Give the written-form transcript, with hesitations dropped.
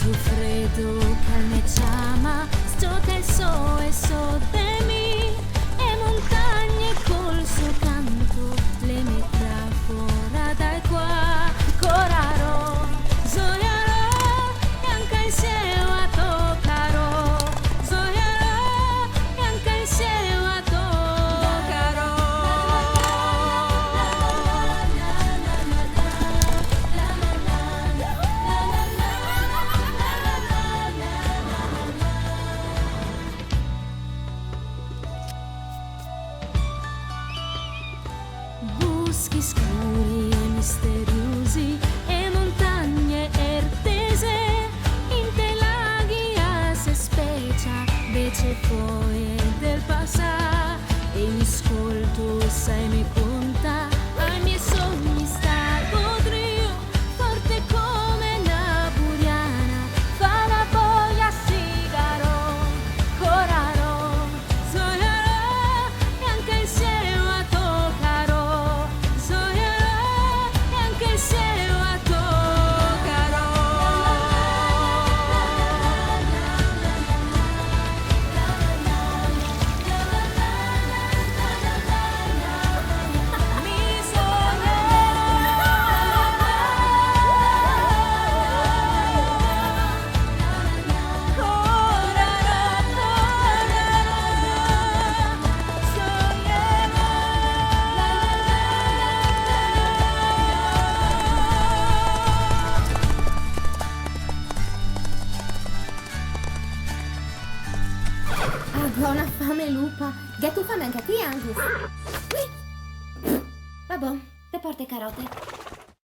Tu freddo calmeggiama, sto che il sole so de mi e montagne col suo canto le metterà fuori dal qua coraro zoiarò e anche insieme a toccaro zoiarò e anche insieme a toccaro. Boschi scuri e misteriosi e montagne ertese, in te laghi se specia, vece fuori del passà, e mi ascolto sai mi conta, ai miei sogni sta godrio, forte come una buriana, fa la voglia sigaro, coraro, sognarò e anche insieme a toccaro, sognarò e anche insieme a toccaro. Mi Ah, buona fame lupa. Gatto fame anche a te, Angus. Vabbè, te porte carote.